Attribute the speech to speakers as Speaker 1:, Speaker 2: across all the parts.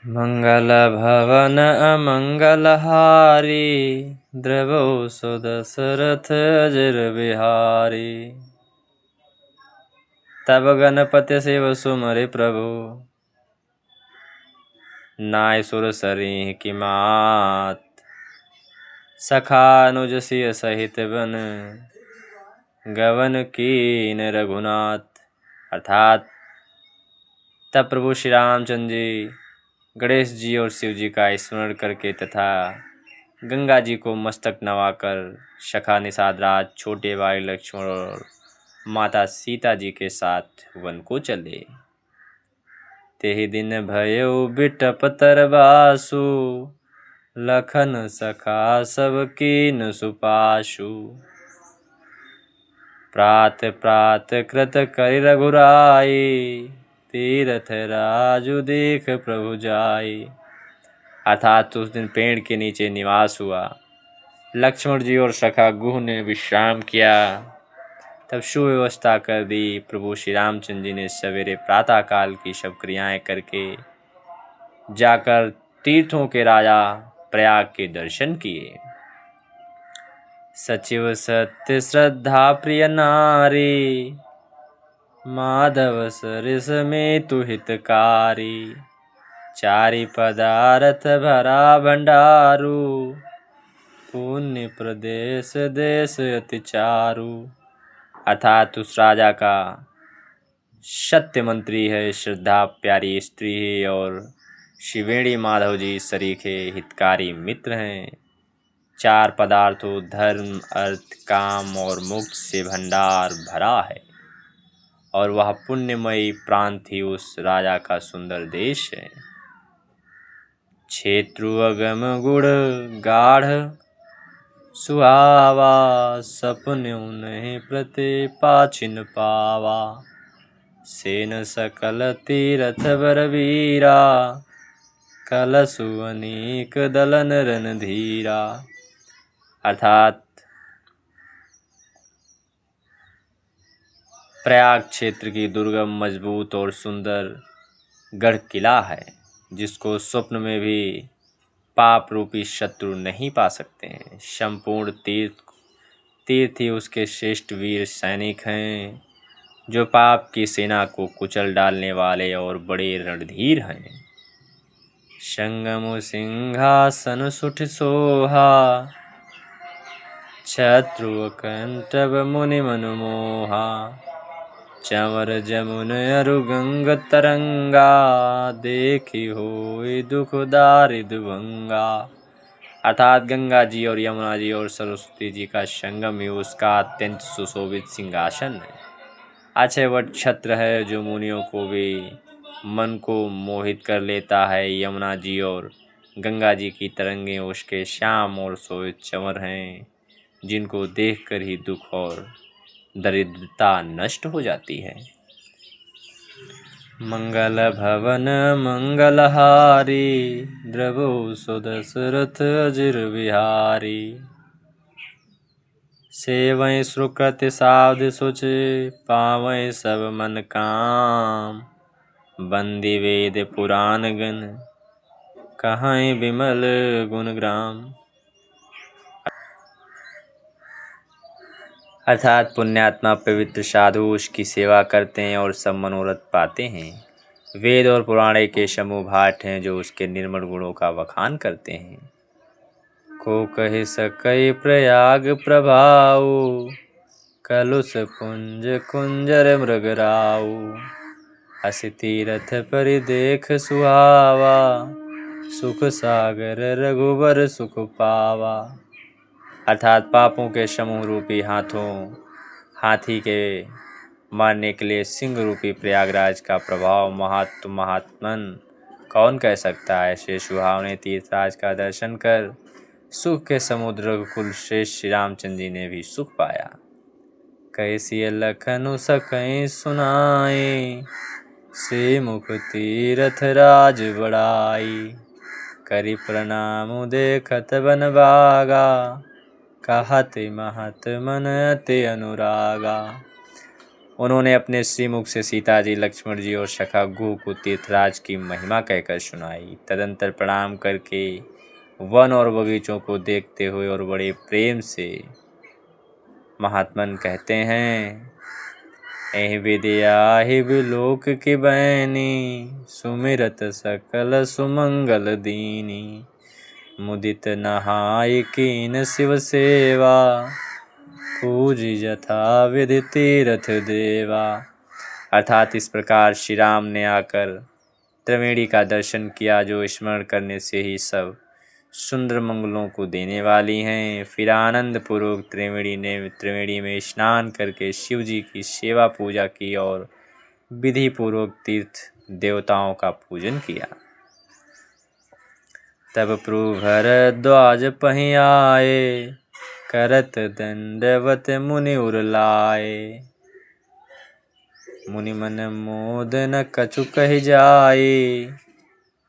Speaker 1: मंगल भवन अमंगलहारी, द्रवो सुदशरथ अजर बिहारी। तब गणपति शिव सुमरि प्रभु, नाय सुर सरीह की मात। सखा अनुज सिय सहित बन, गवन कीन रघुनाथ। अर्थात तब प्रभु श्री रामचंद्र जी गणेश जी और शिव जी का स्मरण करके तथा गंगा जी को मस्तक नवाकर सखा निषाद राज, छोटे भाई लक्ष्मण और माता सीता जी के साथ वन को चले। तेहि दिन भयो बिटप तरबासु, लखन सखा सब कीन सुपाशु। प्रात प्रात कृत करि रघुराई, तीरथ राजु देख प्रभु जाई। अर्थात उस दिन पेड़ के नीचे निवास हुआ। लक्ष्मण जी और सखा गुह ने विश्राम किया। तब सुव्यवस्था कर दी। प्रभु श्री रामचंद्र जी ने सवेरे प्रातः काल की सब क्रियाएं करके जाकर तीर्थों के राजा प्रयाग के दर्शन किए। सचिव सत्य श्रद्धा प्रिय नारी, माधव सरिस में तु हितकारी। चारि पदारथ भरा भंडारू, पुण्य प्रदेश देश अति चारु। अर्थात उस राजा का सत्य मंत्री है, श्रद्धा प्यारी स्त्री है और शिवेणी माधव जी सरीखे हितकारी मित्र हैं। चार पदार्थों धर्म अर्थ काम और मोक्ष से भंडार भरा है और वह पुण्यमयी प्रांत ही उस राजा का सुंदर देश है। क्षेत्रु अगम गुण गाढ़, सुहावा सपन्यु नहीं प्रति पाचिन पावा। सेन सकल तीरथ बरवीरा, कलसु अनेक दलन रणधीरा। अर्थात प्रयाग क्षेत्र की दुर्गम मजबूत और सुंदर गढ़ किला है, जिसको स्वप्न में भी पाप रूपी शत्रु नहीं पा सकते हैं। संपूर्ण तीर्थ ही उसके श्रेष्ठ वीर सैनिक हैं, जो पाप की सेना को कुचल डालने वाले और बड़े रणधीर हैं। संगम सिंहासन सुठ सोहा, शत्रु कंटभ मुनि मनमोहा। चंवर जमुन अरु गंग तरंगा, देखी होय दुख दारिद भंगा। अर्थात गंगा जी और यमुना जी और सरस्वती जी का संगम ही उसका अत्यंत सुशोभित सिंहासन है। अक्षय वट छत्र है जो मुनियों को भी मन को मोहित कर लेता है। यमुना जी और गंगा जी की तरंगे उसके श्याम और शोभित चंवर हैं, जिनको देखकर ही दुख और दरिद्रता नष्ट हो जाती है। मंगल भवन मंगलहारी, द्रवो सुदशरथ अजिर बिहारी। सेवै सुकृति साध सुच, पावै सब मन काम। बंदी वेद पुराण गण, कहाई विमल गुण ग्राम। अर्थात पुण्यात्मा पवित्र साधु उसकी सेवा करते हैं और सब मनोरथ पाते हैं। वेद और पुराणे के समूह भाट हैं जो उसके निर्मल गुणों का बखान करते हैं। को कहि सकै प्रयाग प्रभाऊ, कलुष पुंज कुंजर मृगराऊ। हसि तीरथ परिदेख सुहावा, सुख सागर रघुबर सुख पावा। अर्थात पापों के समूह रूपी हाथी के मारने के लिए सिंह रूपी प्रयागराज का प्रभाव महात्मन कौन कह सकता है। ऐसे सुहावने तीर्थराज का दर्शन कर सुख के समुद्र कुल श्रेष्ठ श्री रामचंद्र जी ने भी सुख पाया। कैसी लखनु सकई सुनाई, से मुख तीरथ राज बड़ाई। करि प्रणाम देखत बन बागा, कहत महत मन अति अनुरागा। उन्होंने अपने श्रीमुख से सीता जी, लक्ष्मण जी और सखा गुह को तीर्थराज की महिमा कहकर सुनाई। तदंतर प्रणाम करके वन और बगीचों को देखते हुए और बड़े प्रेम से महात्मन कहते हैं, एहि विद्या हिब लोक की बैनी, सुमिरत सकल सुमंगल दीनी, मुदित नहाय कीन शिव सेवा, पूज यथा विधि तीर्थ देवा। अर्थात इस प्रकार श्री राम ने आकर त्रिवेणी का दर्शन किया, जो स्मरण करने से ही सब सुंदर मंगलों को देने वाली हैं। फिर आनंद पूर्वक त्रिवेणी में स्नान करके शिव जी की सेवा पूजा की और विधि पूर्वक तीर्थ देवताओं का पूजन किया। तब प्रभु भरद्वाज पहीं आए, करत दंडवत मुनि उर लाए, मुनि मन मोद न कछु कहि जाए,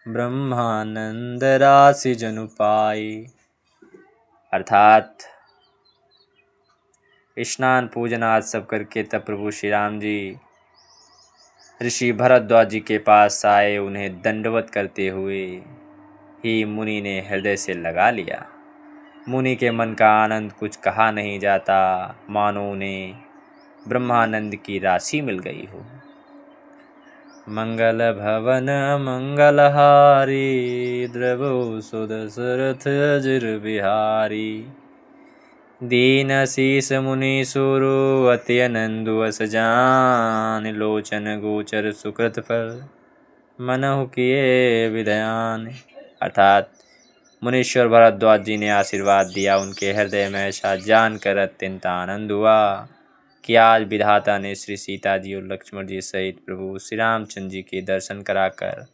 Speaker 1: ब्रह्मानंद राशि जनु पाई। अर्थात स्नान पूजन आदि सब करके तब प्रभु श्री राम जी ऋषि भरद्वाज जी के पास आए। उन्हें दंडवत करते हुए ही मुनि ने हृदय से लगा लिया। मुनि के मन का आनंद कुछ कहा नहीं जाता, मानो उन्हें ब्रह्मानंद की राशि मिल गई हो। मंगल भवन मंगलहारी, द्रवो सुदशरथ अजिर बिहारी, दीन शीस मुनि सुरु अति आनंदु अस जान, लोचन गोचर सुकृत फल मनहु किए विधयान। अर्थात मुनीश्वर भरद्वाज जी ने आशीर्वाद दिया। उनके हृदय में ऐसा जानकर अत्यंत आनंद हुआ कि आज विधाता ने श्री सीता जी और लक्ष्मण जी सहित प्रभु श्री रामचंद्र जी के दर्शन कराकर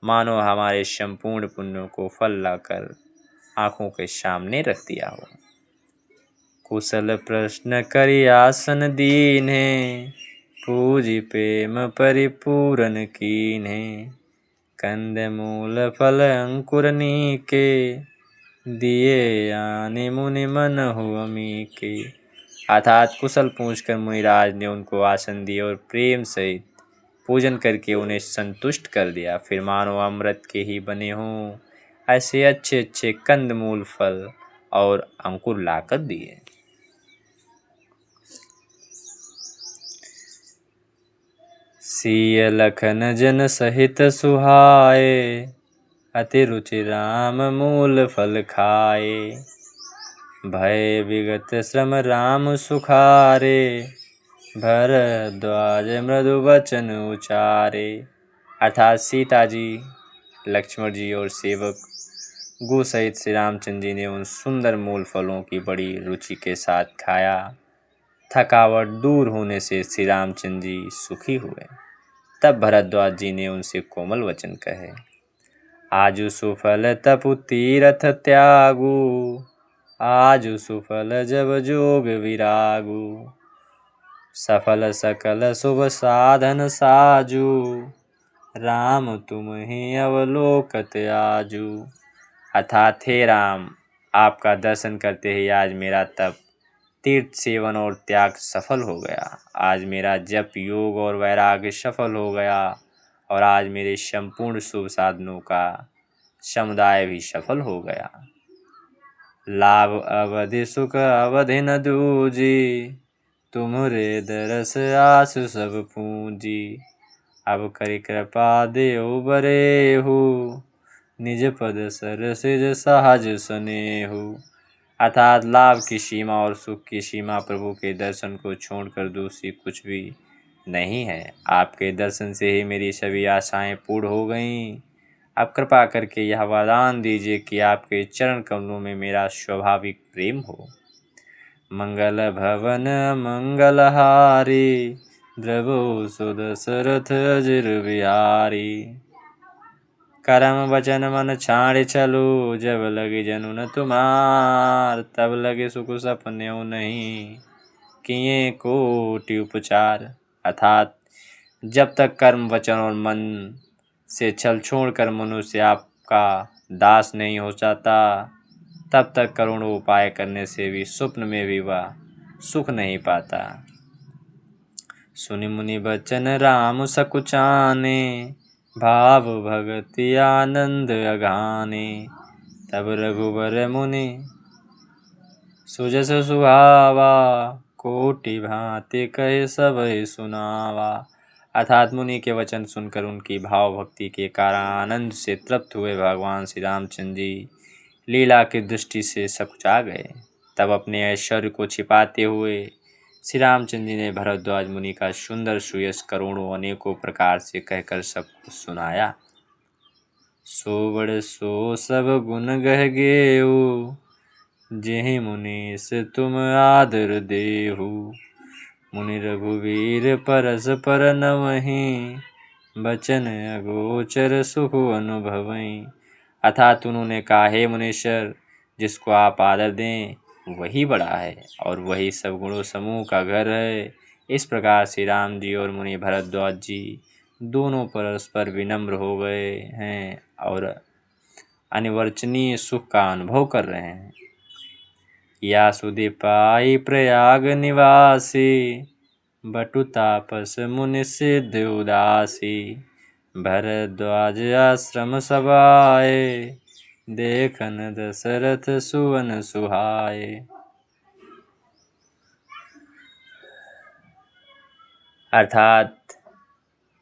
Speaker 1: मानो हमारे संपूर्ण पुण्यों को फल लाकर आँखों के सामने रख दिया हो। कुशल प्रश्न करि आसन दीन्हे, पूजी प्रेम परिपूरन कीन्हे, कंद मूल फल अंकुर नीके, दिए आने मुनि मन हो अमीके। अर्थात कुशल पूछकर मुनिराज ने उनको आसन दिए और प्रेम सहित पूजन करके उन्हें संतुष्ट कर दिया। फिर मानो अमृत के ही बने हों ऐसे अच्छे अच्छे कंद मूल फल और अंकुर लाकर दिए। सिय लखन जन सहित सुहाए, अति रुचि राम मूल फल खाए, भय विगत श्रम राम सुखारे, भरद्वाज मृदु वचन उचारे। अर्थात सीता जी, लक्ष्मण जी और सेवक गु सहित श्री रामचंद्र जी ने उन सुंदर मूल फलों की बड़ी रुचि के साथ खाया। थकावट दूर होने से श्री रामचंद्र जी सुखी हुए। तब भरद्वाज जी ने उनसे कोमल वचन कहे, आजु सुफल तपु तीरथ त्यागु, आजु सुफल जब जोग विरागु, सफल सकल शुभ साधन साजू, राम तुम ही अवलोकत आजू। अर्थात हे राम, आपका दर्शन करते ही आज मेरा तप, तीर्थ सेवन और त्याग सफल हो गया। आज मेरा जप, योग और वैराग्य सफल हो गया और आज मेरे संपूर्ण शुभ साधनों का समुदाय भी सफल हो गया। लाभ अवधि सुख अवधि न दूजी, तुमरे दरस आस सब पूंजी, अब करि कृपा देव बरेहु, निज पद सरसिज सहज सनेहु। अर्थात लाभ की सीमा और सुख की सीमा प्रभु के दर्शन को छोड़कर दूसरी कुछ भी नहीं है। आपके दर्शन से ही मेरी सभी आशाएं पूर्ण हो गईं। आप कृपा करके यह वरदान दीजिए कि आपके चरण कमलों में मेरा स्वाभाविक प्रेम हो। मंगल भवन मंगलहारी, द्रवो सुदशरथ अजिर बिहारी, करम वचन मन छाड़ चलो, जब लगे जनु न तुम्हार, तब लगे सुख सपने नहीं, किए कोटि उपचार। अर्थात जब तक कर्म वचन और मन से छल छोड़कर मनुष्य आपका दास नहीं हो जाता, तब तक करोड़ों उपाय करने से भी स्वप्न में भी वह सुख नहीं पाता। सुनि मुनि बचन राम सकुचाने, भाव भगति आनंद अगाने। तब रघुबर मुनि सुजस सुहावा, कोटि भांति कहे सबहि सुनावा। अर्थात मुनि के वचन सुनकर उनकी भाव भक्ति के कारण आनंद से तृप्त हुए भगवान श्री रामचंद्र जी लीला की दृष्टि से सकुचा गए। तब अपने ऐश्वर्य को छिपाते हुए श्री रामचंद्र जी ने भरद्वाज मुनि का सुंदर सुयश करोड़ों अनेकों प्रकार से कहकर सबको सुनाया। सो बड़ सो सब गुण गह गेहु, जेहि मुनीस तुम आदर देहु। मुनि रघुवीर परस पर नवहीं, बचन अगोचर सुख अनुभवहीं। अर्थात उन्होंने कहा, हे मुनीश्वर, जिसको आप आदर दें वही बड़ा है और वही सब गुणों समूह का घर है। इस प्रकार श्री राम जी और मुनि भरद्वाज जी दोनों परस्पर विनम्र हो गए हैं और अनिवर्चनीय सुख का अनुभव कर रहे हैं। या सुधि पाई प्रयाग निवासी, बटु तापस मुनि सिद्ध उदासी। भरद्वाज आश्रम सभाए, देखन दशरथ सुवन सुहाए। अर्थात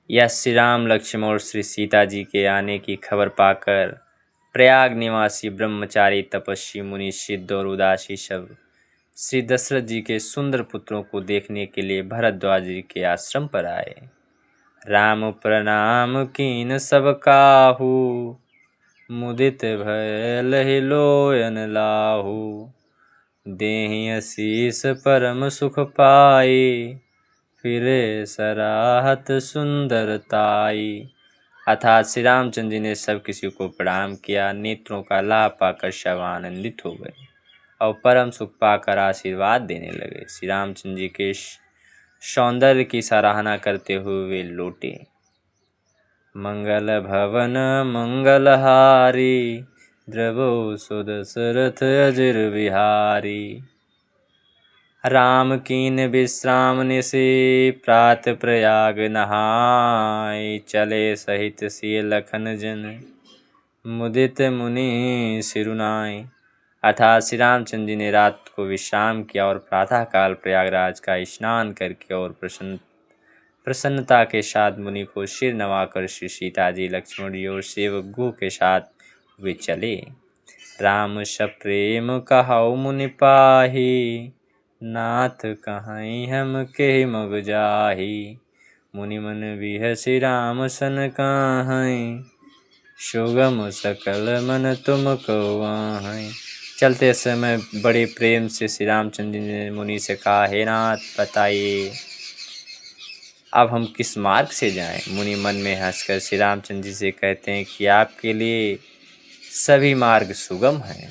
Speaker 1: यह श्री राम लक्ष्मण और श्री सीता जी के आने की खबर पाकर प्रयाग निवासी ब्रह्मचारी तपस्वी मुनि सिद्ध और उदासी सब श्री दशरथ जी के सुंदर पुत्रों को देखने के लिए भरद्वाज जी के आश्रम पर आए। राम प्रणाम कीन सब काहू, मुदित भय लहि लोयन लाहू। देहि आशीष परम सुख पाई, फिरे सराहत सुंदरताई। अर्थात श्री रामचंद्र जी ने सब किसी को प्रणाम किया, नेत्रों का लाभ पाकर सब आनंदित हो गए और परम सुख पाकर आशीर्वाद देने लगे। श्री रामचंद्र जी के सौंदर्य की सराहना करते हुए वे लौटे। मंगल भवन मंगलहारी, द्रवो सुदशरथ अजिर विहारी। राम कीन विश्राम निशि, प्रात प्रयाग नहाय। चले सहित सिय लखन जन, मुदित मुनि सिरुनाय। अर्थात श्री रामचंद्र जी ने रात को विश्राम किया और प्रातःकाल प्रयागराज का स्नान करके और प्रसन्नता के साथ मुनि को सिर नवाकर श्री सीता जी, लक्ष्मण जी और सेवक गो के साथ वे चले। राम सप्रेम कहाऊ मुनि पाही, नाथ कहाई हम के मग जाही। मुनि मन बिहसि राम सन काहई, सुगम सकल मन तुम कवाहई। चलते समय बड़े प्रेम से श्री रामचंद्र जी ने मुनि से कहा, हे नाथ बताइए अब हम किस मार्ग से जाएं। मुनि मन में हंसकर श्री रामचंद्र जी से कहते हैं कि आपके लिए सभी मार्ग सुगम हैं।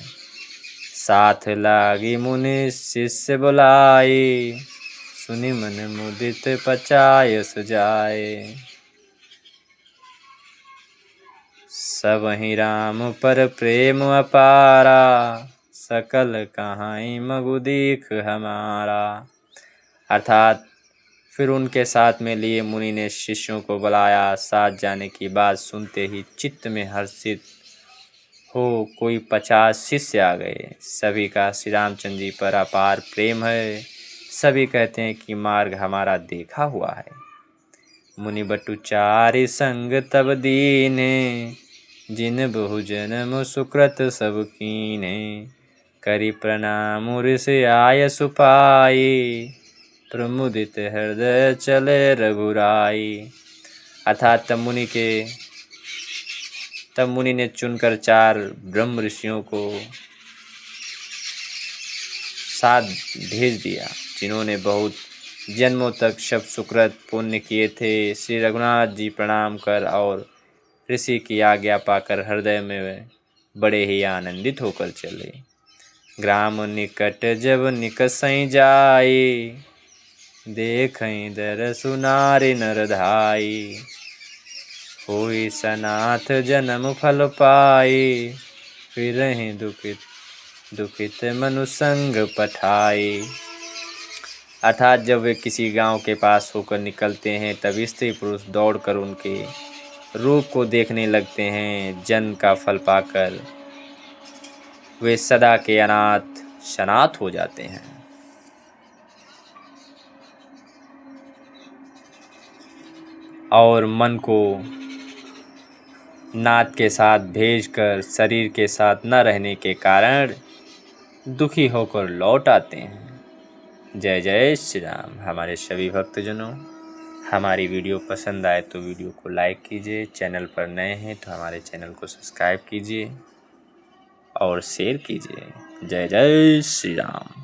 Speaker 1: साथ लागी मुनि शिष्य बुलाए, सुनि मन मुदित पचाय सुजाए। सबहि राम पर प्रेम अपारा, सकल कहाई मगु दीख हमारा। अर्थात फिर उनके साथ में लिए मुनि ने शिष्यों को बुलाया। साथ जाने की बात सुनते ही चित्त में हर्षित हो कोई 50 शिष्य आ गए। सभी का श्री रामचंद्र जी पर अपार प्रेम है। सभी कहते हैं कि मार्ग हमारा देखा हुआ है। मुनि बटु चारि संग तब दीने, जिन बहु जन्म सुकृत सब कीने। करि प्रणाम ऋषि आय सुपाई, प्रमुदित हृदय चले रघुराई। अर्थात तब मुनि ने चुनकर 4 ब्रह्म ऋषियों को साथ भेज दिया, जिन्होंने बहुत जन्मों तक सब सुकृत पुण्य किए थे। श्री रघुनाथ जी प्रणाम कर और ऋषि की आज्ञा पाकर हृदय में बड़े ही आनंदित होकर चले। ग्राम निकट जब निकसई जाई, देखई दरसु नारि नर धाई। होई सनाथ जन्म फल पाई, फिरहि दुखित मनु संग पठाई। अर्थात जब वे किसी गांव के पास होकर निकलते हैं तब स्त्री पुरुष दौड़कर उनके रूप को देखने लगते हैं। जन्म का फल पाकर वे सदा के अनाथ शनाथ हो जाते हैं। और मन को नाथ के साथ भेजकर शरीर के साथ न रहने के कारण दुखी होकर लौट आते हैं। जय जय श्री राम। हमारे सभी भक्तजनों, हमारी वीडियो पसंद आए तो वीडियो को लाइक कीजिए, चैनल पर नए हैं तो हमारे चैनल को सब्सक्राइब कीजिए और शेयर कीजिए। जय जय श्री राम।